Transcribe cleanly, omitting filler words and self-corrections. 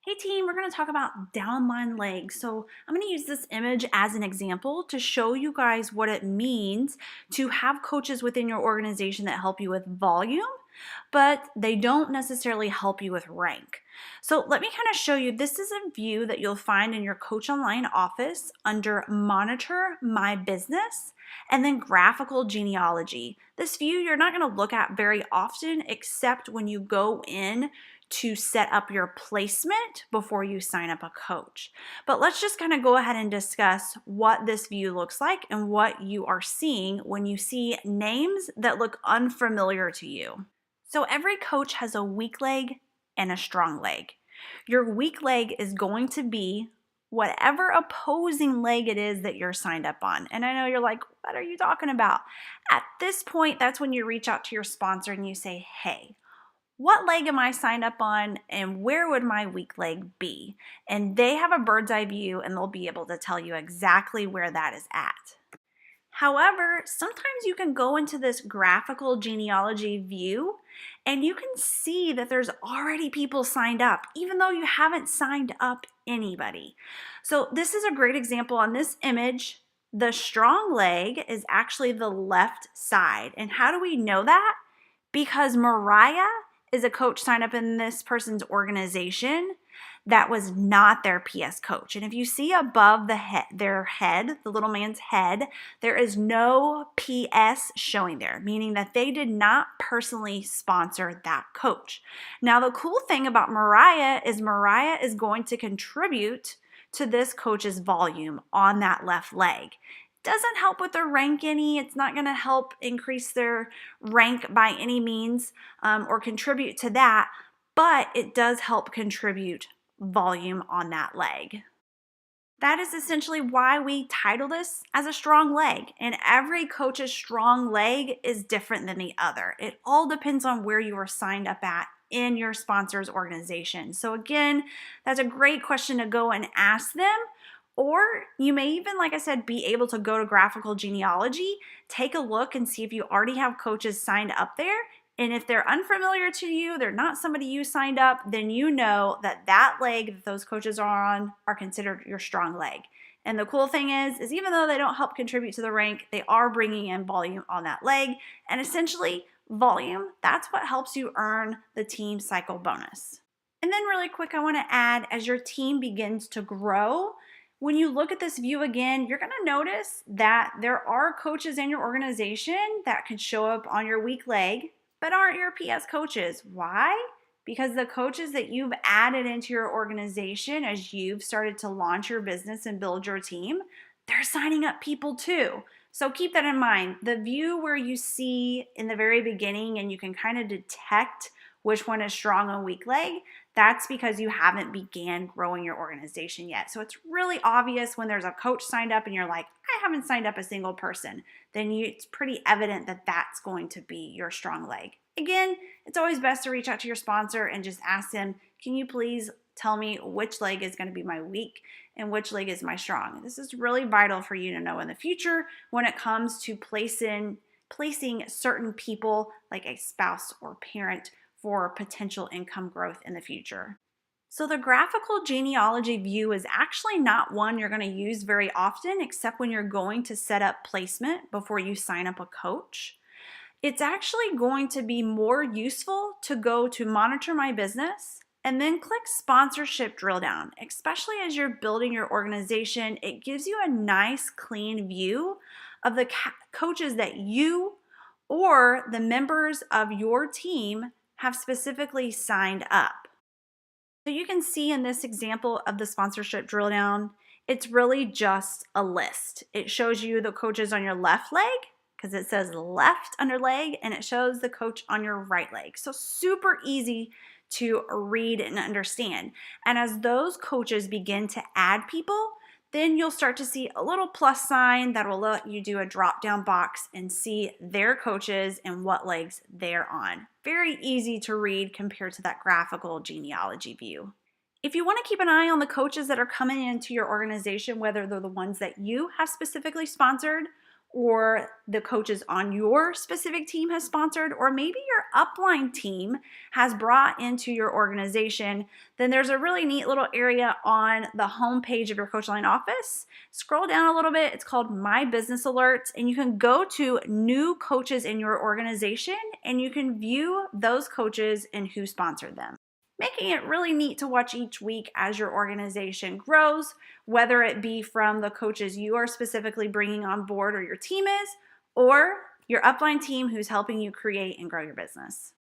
Hey team, we're going to talk about downline legs. So I'm going to use this image as an example to show you guys what it means to have coaches within your organization that help you with volume, but they don't necessarily help you with rank. So let me kind of show you, this is a view that you'll find in your Coach Online office under Monitor My Business and then Graphical Genealogy. This view you're not going to look at very often except when you go in to set up your placement before you sign up a coach. But let's just kind of go ahead and discuss what this view looks like and what you are seeing when you see names that look unfamiliar to you. So every coach has a weak leg and a strong leg. Your weak leg is going to be whatever opposing leg it is that you're signed up on. And I know you're like, what are you talking about? At this point, that's when you reach out to your sponsor and you say, hey, what leg am I signed up on and where would my weak leg be? And they have a bird's eye view and they'll be able to tell you exactly where that is at. However, sometimes you can go into this graphical genealogy view and you can see that there's already people signed up, even though you haven't signed up anybody. So this is a great example on this image. The strong leg is actually the left side. And how do we know that? Because Mariah is a coach signed up in this person's organization that was not their PS coach. And if you see above their head, the little man's head, there is no PS showing there, meaning that they did not personally sponsor that coach. Now, the cool thing about Mariah is going to contribute to this coach's volume on that left leg. Doesn't help with their rank any. It's not going to help increase their rank by any means or contribute to that, but it does help contribute volume on that leg. That is essentially why we title this as a strong leg. And every coach's strong leg is different than the other. It all depends on where you are signed up at in your sponsor's organization. So again, that's a great question to go and ask them. Or you may even, like I said, be able to go to graphical genealogy, take a look and see if you already have coaches signed up there. And if they're unfamiliar to you, they're not somebody you signed up, then you know that that leg that those coaches are on are considered your strong leg. And the cool thing is even though they don't help contribute to the rank, they are bringing in volume on that leg. And essentially, volume, that's what helps you earn the team cycle bonus. And then really quick, I want to add, as your team begins to grow, when you look at this view again, you're going to notice that there are coaches in your organization that could show up on your weak leg, but aren't your PS coaches. Why? Because the coaches that you've added into your organization as you've started to launch your business and build your team, they're signing up people too. So keep that in mind. The view where you see in the very beginning and you can kind of detect which one is strong and weak leg, that's because you haven't began growing your organization yet. So it's really obvious when there's a coach signed up and you're like, I haven't signed up a single person, then it's pretty evident that that's going to be your strong leg. Again, it's always best to reach out to your sponsor and just ask them, can you please tell me which leg is going to be my weak and which leg is my strong? This is really vital for you to know in the future when it comes to placing certain people like a spouse or parent for potential income growth in the future. So the graphical genealogy view is actually not one you're going to use very often except when you're going to set up placement before you sign up a coach. It's actually going to be more useful to go to Monitor My Business and then click Sponsorship Drill Down. Especially as you're building your organization, it gives you a nice clean view of the coaches that you or the members of your team have specifically signed up. So you can see in this example of the sponsorship drill down, it's really just a list. It shows you the coaches on your left leg because it says left under leg, and it shows the coach on your right leg. So super easy to read and understand. And as those coaches begin to add people, then you'll start to see a little plus sign that will let you do a drop down box and see their coaches and what legs they're on. Very easy to read compared to that graphical genealogy view. If you want to keep an eye on the coaches that are coming into your organization, whether they're the ones that you have specifically sponsored or the coaches on your specific team has sponsored, or maybe your upline team has brought into your organization, then there's a really neat little area on the home page of your Coachline office. Scroll down a little bit. It's called My Business Alerts, and you can go to new coaches in your organization and you can view those coaches and who sponsored them, making it really neat to watch each week as your organization grows, whether it be from the coaches you are specifically bringing on board or your team is, or your upline team who's helping you create and grow your business.